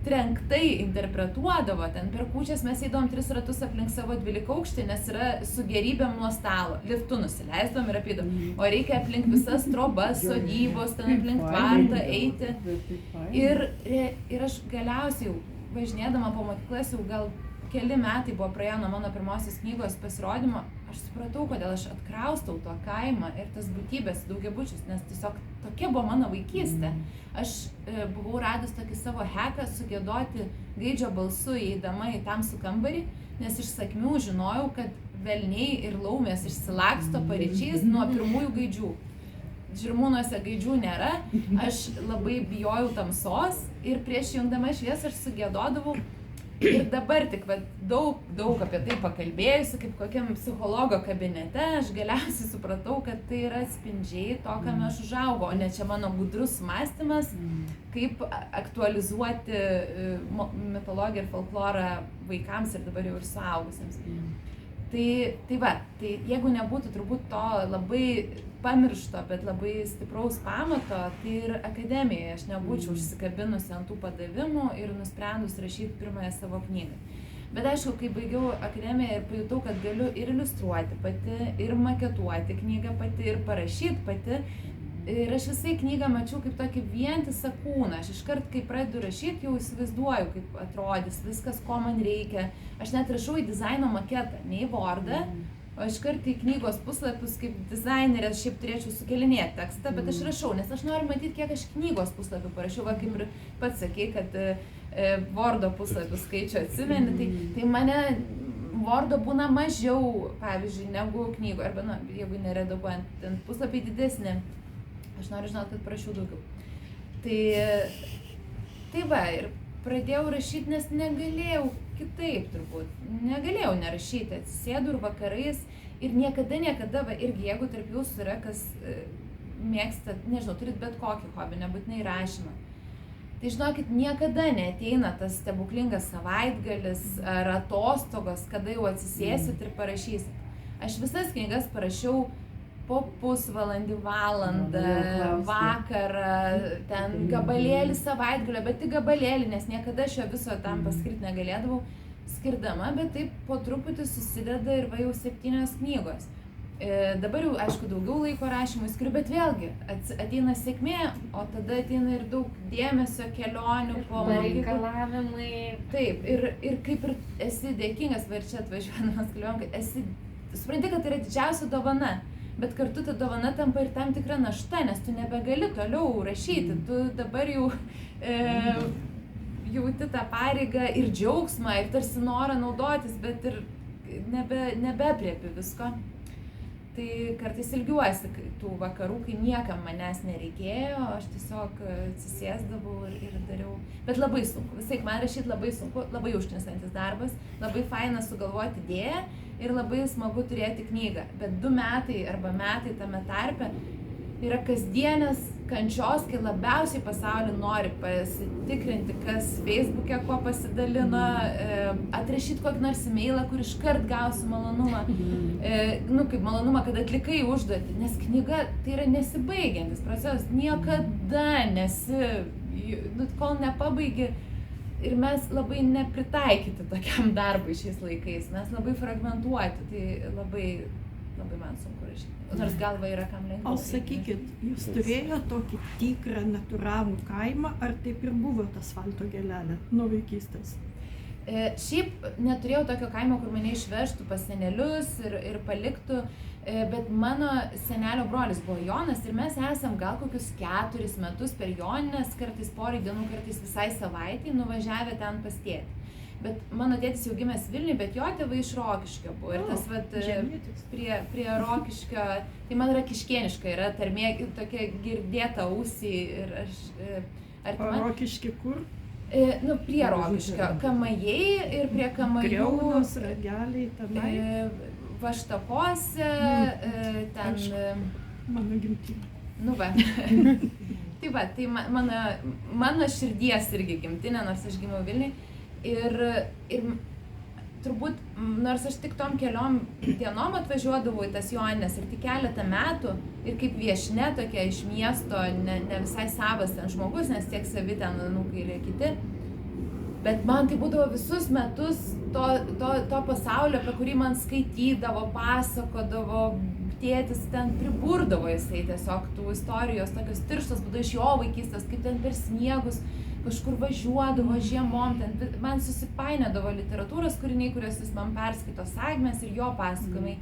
trenktai interpretuodavo, ten per kūčias mes eidavom 3 ratus aplink savo 12 aukštį, nes yra su gerybėm nuo stalo, liftu nusileisdavom ir apeidavom, o reikia aplink visas trobas, sodybos, ten aplink tvartą eiti. Ir aš galiausiai važinėdama po mokyklas jau gal keli metai buvo praėję nuo mano pirmosios knygos pasirodymo, aš supratau, kodėl aš atkraustau to kaimą ir tas būtybės daugiabučius, nes tiesiog tokia buvo mano vaikystė. Aš buvau radus tokį savo heką sugiedoti gaidžio balsu įeidama į tamsų kambarį, nes iš sakmių žinojau, kad velniai ir laumės išsilaksto paryčiais nuo pirmųjų gaidžių. Žirmūnuose gaidžių nėra, aš labai bijojau tamsos ir prieš jungdama šviesą aš sugiedodavau. Ir dabar tik daug apie tai pakalbėjusi, kaip kokiam psichologo kabinete, aš galiausiai supratau, kad tai yra atspindžiai to, kam aš užaugau, o ne čia mano gudrus mąstymas, kaip aktualizuoti mitologiją ir folklorą vaikams ir dabar jau ir suaugusiems. Tai jeigu nebūtų turbūt to labai pamiršto, bet labai stipraus pamato, tai ir akademijoje aš nebūčiau užsikabinusi ant tų padavimų ir nusprendus rašyti pirmąją savo knygą. Bet aišku, kai baigiau akademiją ir pajutau, kad galiu ir iliustruoti pati, ir maketuoti knygą pati, ir parašyti pati, ir aš visai knygą mačiau kaip tokį vientisą kūną. Aš iškart, kai pradedu rašyti, jau įsivaizduoju, kaip atrodys viskas, ko man reikia. Aš net rašau į dizaino maketą, ne į Wordą, o iškart į knygos puslapius kaip dizainerė, šiaip turėčiau sukelinėti tekstą, bet aš rašau, nes aš noriu matyti, kiek aš knygos puslapių parašiau, va kaip ir pats sakei, kad Wordo puslapių skaičių atsimeni, tai mane Wordo būna mažiau, pavyzdžiui, negu knygų, arba, jeigu neredaguojant, ten puslapiai didesni, aš noriu žinoti, kad parašiau daugiau. Tai va, ir pradėjau rašyti, nes negalėjau kitaip turbūt. Negalėjau nerašyti, atsisėdu ir vakarais ir niekada, va, irgi jeigu tarp jūsų yra, kas mėgsta, nežinau, turit bet kokį hobį, nebūtinai rašymą. Tai žinokit, niekada neateina tas stebuklingas savaitgalis ar atostogos, kada jau atsisėsit ir parašysit. Aš visas knygas parašiau po pusvalandį, valandą, vakarą, ten gabalėlį savaitgalio, bet tik gabalėlį, nes niekada šio viso tam paskirti negalėdavau skirdama, bet taip po truputį susideda ir va jau 7 knygos. Dabar jau, aišku, daugiau laiko rašymui skiriu, bet vėlgi ateina sėkmė, o tada ateina ir daug dėmesio, kelionių, reikalavimai. Taip, ir kaip ir esi dėkingas, va ir čia atvažiuodamas kalbėjom, kad supranti, kad tai yra didžiausia dovana. Bet kartu ta dovana tampa ir tam tikra našta, nes tu nebegali toliau rašyti. Tu dabar jau jauti tą pareigą ir džiaugsmą, ir tarsi norą naudotis, bet ir nebepriepi visko. Tai kartais ilgiuosi tų vakarų, kai niekam manęs nereikėjo, aš tiesiog atsisėsdavau ir dariau. Bet labai sunku, visai man rašyti labai sunku, labai užknisantis darbas, labai faina sugalvoti idėją ir labai smagu turėti knygą. Bet 2 metai arba metai tame tarpe yra kasdienės kančios, kai labiausiai pasaulį nori pasitikrinti, kas Facebook'e kuo pasidalino, atrašyti kokį nors e-mailą, kur iškart gausi malonumą. Kaip malonumą, kad atlikai užduotį, nes knyga tai yra nesibaigiantis procesas, niekada kol nepabaigi. Ir mes labai nepritaikyti tokiam darbui šiais laikais, mes labai fragmentuoti, tai labai man sunku rašyti. Nors galva yra kam lengviau. O sakykit, jūs turėjo tokį tikrą natūralų kaimą, ar taip ir buvo asfalto gėlelė nuo vaikystės? Šiaip neturėjau tokio kaimo, kur mane išvežtų pas senelius ir paliktų, bet mano senelio brolis buvo Jonas ir mes esam gal kokius 4 metus per Jonines, kartais porai dienų, kartais visai savaitį nuvažiavę ten pas tėtį. Bet mano tėtis jau gimęs Vilniuje, bet jo tėvai iš Rokiškio buvo. Ir tas prie Rokiškio, tai man Rakiškėniška yra tarmė, tokia girdėta ausį ir aš... O Rokiški kur? Prie Rokiškio, Kamajai ir prie Kamajų... Kriaunos, Rageliai, tenai? Vaštakose, ten... Mano gimtinė. Nu va. Tai mano širdies irgi gimtinė, nors aš gimiau Vilniuje. Ir turbūt, nors aš tik tom keliom dienom atvažiuodavau į tas Jonines ir tik keletą metų ir kaip viešne tokia iš miesto, ne visai savas ten žmogus, nes tiek savi ten anūkai ir kiti, Bet man tai būdavo visus metus to pasaulio, apie kurį man skaitydavo, pasakodavo, tėtis ten priburdavo jisai tiesiog tų istorijos, tokios tirštos būdavo iš jo vaikystės, kaip ten per sniegus kažkur važiuodavo žiemom, ten man susipainiodavo literatūros kūriniai, kuriuos jis man perskaito, sagmės ir jo pasakojimai.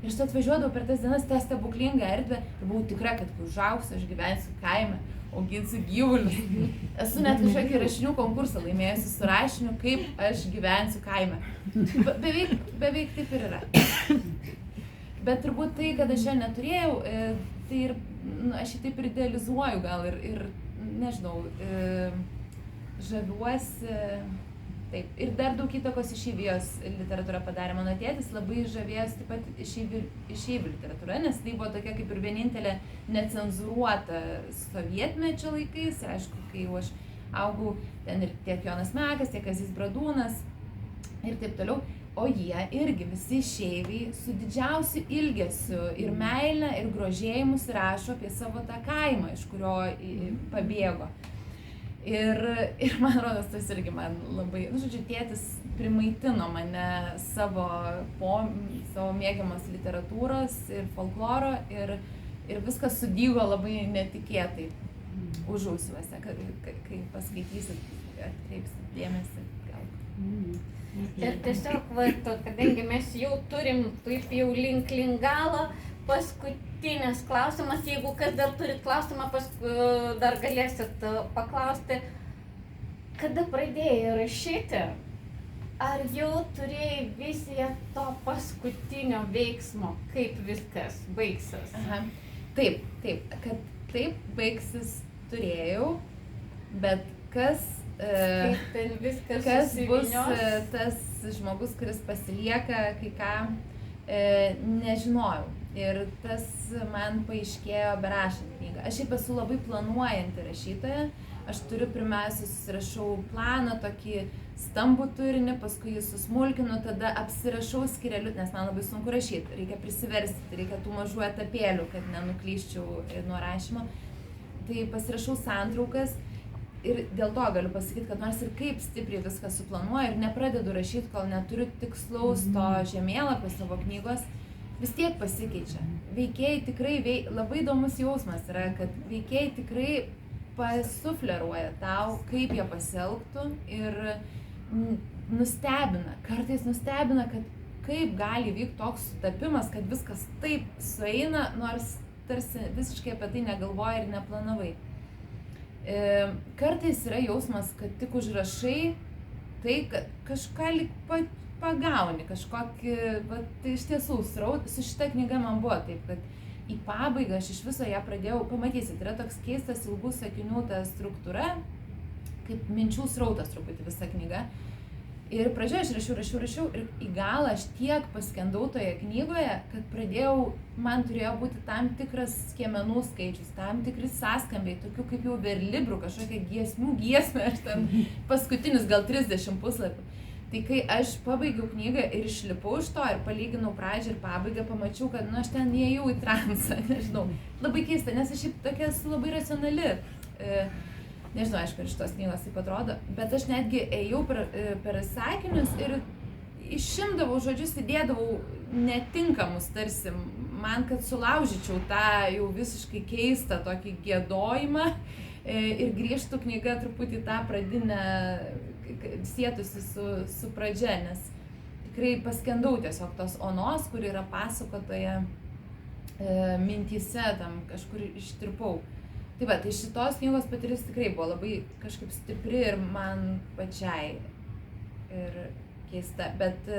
Ir aš atvažiuodavau per tas dienas tą stebuklingą erdvę ir buvau tikra, kad kai užaugsiu, aš gyvensiu kaime, auginsiu gyvulius. Esu net kažkokį rašinių konkursą laimėjusi su rašiniu, kaip aš gyvensiu kaime. Beveik taip ir yra. Bet turbūt tai, kad aš jo neturėjau, tai ir aš jį taip ir idealizuoju gal ir nežinau, žaviuosi. Taip. Ir dar daug įtakos išeivijos literatūra padarė. Mano tėtis labai žavėjosi taip pat išeivių literatūra, nes tai buvo tokia kaip ir vienintelė necenzuruota sovietmečio laikais. Ir aišku, kai jau aš augau, ten ir tiek Jonas Mekas, tiek Kazys Bradūnas ir taip toliau. O jie irgi visi išeiviai su didžiausiu ilgesiu ir meile ir grožėjimus rašo apie savo tą kaimą, iš kurio pabėgo. Ir man rodos, tas irgi man labai, žodžiu, tėtis primaitino mane savo mėgiamos literatūros ir folkloro ir viskas sudygo labai netikėtai užausiuose, kai paskaitysit, atkreipsit dėmesį gal. Ir tiesiog, kadangi mes jau turim taip jau link galo, paskutinis klausimas, jeigu kas dar turit klausimą, dar galėsit paklausti, kada pradėjai rašyti, ar jau turėjai viziją to paskutinio veiksmo, kaip viskas baigsis? Aha. Taip, kad taip baigsis turėjau, bet kas bus tas žmogus, kuris pasilieka kai ką, nežinojau. Ir tas man paaiškėjo berašant knygą. Aš šiaip esu labai planuojanti rašytoja. Aš turiu pirmiausia, susirašau planą, tokį stambų turinį, paskui jį susmulkinu, tada apsirašau skyreliu, nes man labai sunku rašyti. Reikia prisiversti, reikia tų mažų etapėlių, kad nenuklyščiau nuo rašymo. Tai pasirašau santraukas ir dėl to galiu pasakyti, kad nors ir kaip stipriai viską suplanuoju ir nepradedu rašyti, kol neturiu tikslaus to žemėlapio savo knygos, vis tiek pasikeičia. Veikėjai tikrai, labai įdomus jausmas yra, kad veikėjai tikrai pasufleruoja tau, kaip jie pasielgtų ir nustebina. Kartais nustebina, kad kaip gali vykti toks sutapimas, kad viskas taip sueina, nors tarsi visiškai apie tai negalvoji ir neplanavai. Kartais yra jausmas, kad tik užrašai tai, kad kažką lyg pagauni, kažkokį, tai iš tiesų su šita knyga man buvo taip, kad į pabaigą aš iš viso ją pradėjau, pamatysit, yra toks keistas ilgų sakinių ta struktūra, kaip minčių srautas truputį visa knyga. Ir pradžioje aš rašiau ir į galą aš tiek paskendau toje knygoje, kad man turėjo būti tam tikras skiemenų skaičius, tam tikri sąskambiai, tokių kaip jau verlibrų, kažkokia giesmė, aš ten paskutinius gal 30 puslapių. Tai kai aš pabaigiau knygą ir išlipau iš to ir palyginau pradžią ir pabaigą, pamačiau, kad aš ten įėjau į transą, nežinau. Labai keista, nes aš šiaip tokia esu labai racionali. Nežinau, aišku, ir šitos knygos taip atrodo, bet aš netgi ėjau per sakinius ir išimdavau žodžius, įdėdavau netinkamus tarsi man, kad sulaužyčiau tą jau visiškai keistą tokį giedojimą ir grįžtų knyga truputį tą pradinę sietųsi su pradžia, nes tikrai paskendau tiesiog tos onos, kur yra pasakotoje mintyse, tam kažkur ištirpau. Tai va, tai šitos knygos patirtis tikrai buvo labai kažkaip stipri ir man pačiai ir keista, bet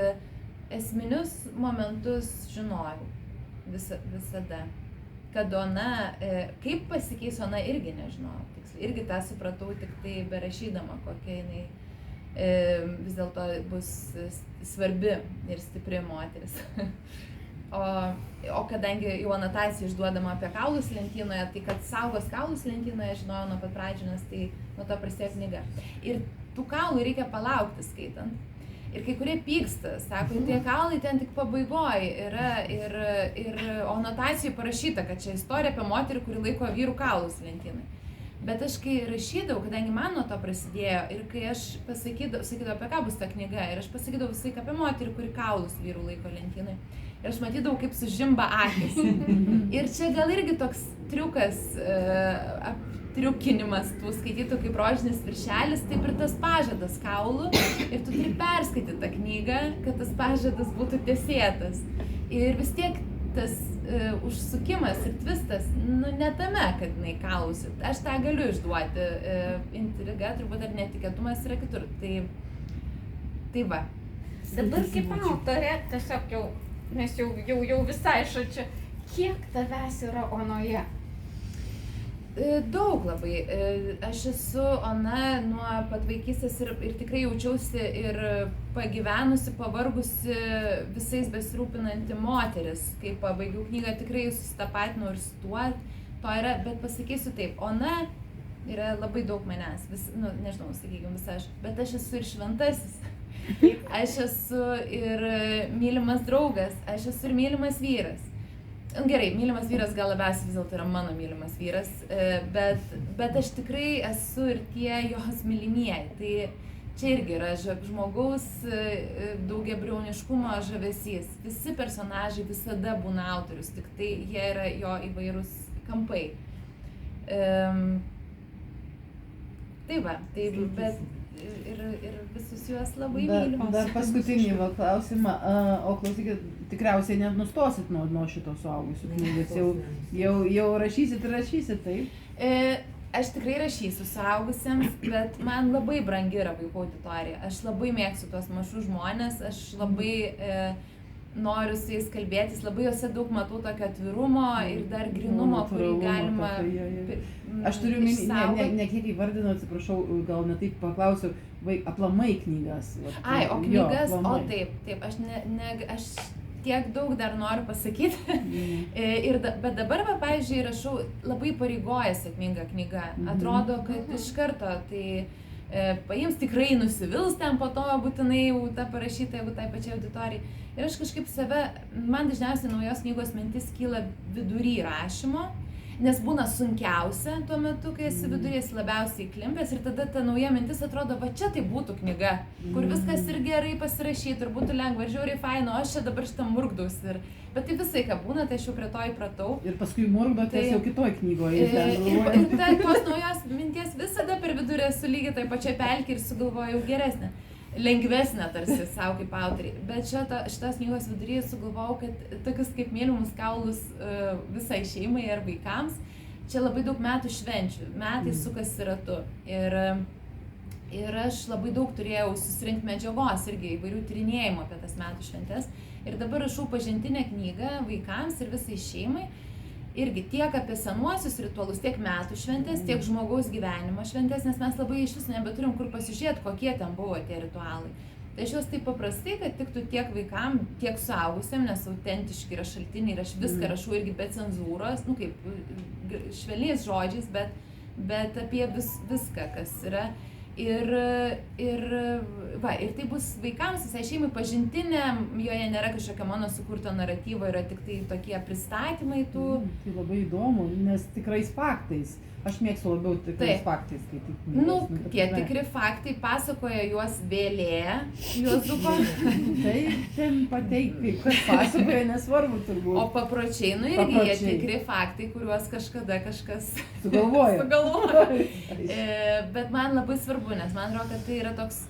esminius momentus žinojau visada. Kad Ona, kaip pasikeis Ona irgi nežinojau, tiksliai, irgi tą supratau tik tai berašydama, kokia jinai vis dėlto bus svarbi ir stipri moteris. O kadangi jau anotacija išduodama apie kaulus lentynoje, tai kad saugos kaulus lentynoje žinojau nuo pat pradžių, nes tai nuo to prasidėjo knyga. Ir tų kaulų reikia palaukti skaitant. Ir kai kurie pyksta, sako, tie kaulai ten tik pabaigoje yra ir anotacijai parašyta, kad čia istorija apie moterį, kuri laiko vyrų kaulus lentynai. Bet aš kai rašydavau, kadangi man nuo to prasidėjo ir kai aš sakydavau, apie ką bus ta knyga, ir aš pasakydavau visai apie moterį, kuri kaulus vyrų laiko lentynai. Ir aš matydavau, kaip sužimba akis. Ir čia gal irgi toks triukas, triukinimas tų skaitytų kaip rožinis viršelis, taip ir tas pažadas kaulų. Ir tu turi perskaityti tą knygą, kad tas pažadas būtų tesėtas. Ir vis tiek tas užsukimas ir tvistas, ne tame, kad jinai kaulusi. Aš tą galiu išduoti. Intriga, turbūt ar netikėtumas yra kitur. Tai va. Dabar kaip autorė, tiesiog jau, nes jau visai šačia, kiek tavęs yra Onoje? Daug labai. Aš esu Ona nuo pat vaikystės ir tikrai jaučiausi ir pagyvenusi, pavargusi, visais besirūpinanti moteris. Kai pabaigiau knygą, tikrai susitapatinau ir su tuo, to yra, bet pasakysiu taip, Ona yra labai daug manęs, nežinau, sakykime, visa aš, bet aš esu ir šventasis. Aš esu ir mylimas draugas, aš esu ir mylimas vyras. Gerai, mylimas vyras gal labiausiai vis dėlto yra mano mylimas vyras, bet aš tikrai esu ir tie jos mylimieji. Tai čia irgi yra žmogaus daugiabriauniškumo žavesys. Visi personažai visada būna autorius, tik tai jie yra jo įvairūs kampai. Tai va, bet ir visus juos labai myliu. Dar paskutinį klausimą, o klausykit, tikriausiai nenustosit nuo šito suaugusių knygos, jau rašysit, taip? Aš tikrai rašysiu suaugusiems, bet man labai brangi yra vaikų auditorija. Aš labai mėgstu tuos mažus žmonės, aš labai noriu su jais kalbėtis, labai juose daug matau tokio atvirumo ir dar grynumo, kurį galima Aš turiu ne kiek įvardinau, atsiprašau, gal ne taip paklausiu, aplamai knygas. Ai, o knygas, o taip, aš tiek daug dar noriu pasakyti. Bet dabar, pavyzdžiui, rašau labai pareigoja sėkminga knyga. Atrodo, kad iš karto tai paims tikrai nusivils ten po to būtinai jau tą parašytą, jeigu tai pačiai auditorijai. Ir aš kažkaip man dažniausiai naujos knygos mintis kyla vidury rašymo, nes būna sunkiausia tuo metu, kai esi vidury, esi labiausiai įklimpęs ir tada ta nauja mintis atrodo, va čia tai būtų knyga, kur viskas ir gerai pasirašyti ir būtų lengva, ir žiauriai faino, aš čia dabar šitą murgdaus. Bet tai visai, ką būna, tai aš jau prie to įpratau. Ir paskui murgdotės jau kitoj knygoje. Ir tos naujos minties visada per vidurį esu lygiai toj pačioj pelkėj ir sugalvojau geresnę. Lengvesnė tarsi savo kaip autoriai, bet šitos knygos viduryje sugalvojau, kad tokius kaip mylimus kaulus visai šeimai ar vaikams, čia labai daug metų švenčių, metai sukasi ratu ir aš labai daug turėjau susirinkti medžiagos irgi įvairių tyrinėjimų apie tas metų šventes ir dabar rašau pažintinę knygą vaikams ir visai šeimai. Irgi tiek apie senuosius ritualus, tiek metų šventės, tiek žmogaus gyvenimo šventės, nes mes labai iš viso nebeturim kur pasižiūrėti, kokie ten buvo tie ritualai. Tai aš juos taip paprastai, kad tiktų tiek vaikam, tiek suaugusiam, nes autentiški yra šaltiniai ir aš viską rašau irgi be cenzūros, kaip švelniais žodžiais, bet apie viską, kas yra. Ir tai bus vaikams, visai šeimai pažintinė, joje nėra kažkokio mano sukurto naratyvo, yra tik tai tokie pristatymai tų. Tai labai įdomu, nes tikrais faktais. Aš mėgstu labiau tikrais faktais skaityti. Tie tikri faktai pasakoja juos Vėlė, Juozuko. Tai ten pateikti, kas pasakoja, nesvarbu turbūt. O papročiai, irgi jie tikri faktai, kuriuos kažkada kažkas sugalvojo. Bet man labai svarbu, nes man atrodo, kad tai yra toks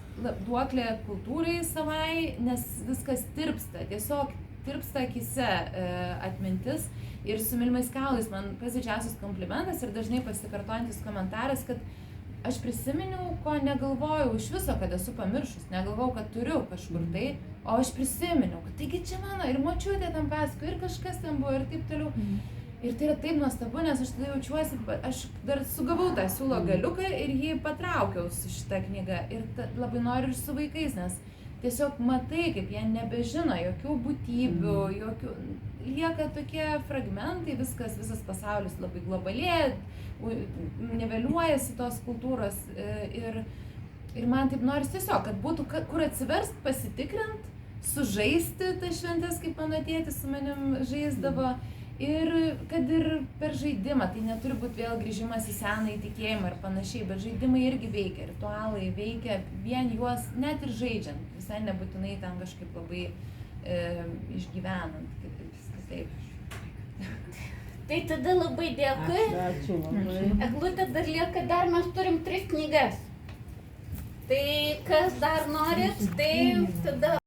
duoklė kultūrai savai, nes viskas tirpsta, tiesiog tirpsta akyse atmintis. Ir su mylimais kaulais man pats didžiausias komplimentas ir dažnai pasikartojantis komentaras, kad aš prisiminiau, ko negalvojau iš viso, kad esu pamiršus, negalvojau, kad turiu kažkur tai, o aš prisiminiau, kad taigi čia mano ir močiutė tam pasakojo, ir kažkas ten buvo ir taip toliau. Ir tai yra taip nuostabu, nes aš tada jaučiuosi, aš dar sugavau tą siūlo galiuką ir jį patraukiau su šitą knygą. Ir labai noriu ir su vaikais, nes tiesiog matai, kaip jie nebežino jokių būtybių, lieka tokie fragmentai, visas pasaulis labai globalėja, niveliuojasi tos kultūros ir man taip norisi tiesiog, kad būtų kur atsiverst, pasitikrint, sužaisti tas šventes, kaip mano tėtis su manim žaisdavo Ir kad ir per žaidimą, tai neturi būti vėl grįžimas į senąjį tikėjimą ir panašiai, bet žaidimai irgi veikia, ritualai veikia, vien juos net ir žaidžiant, visai nebūtinai ten kažkaip labai išgyvenant, kitaip. Tai tada labai dėkui. Ačiū labai. Eglutė dar lieka, dar mes turim 3 knygas. Tai kas dar norit, tai tada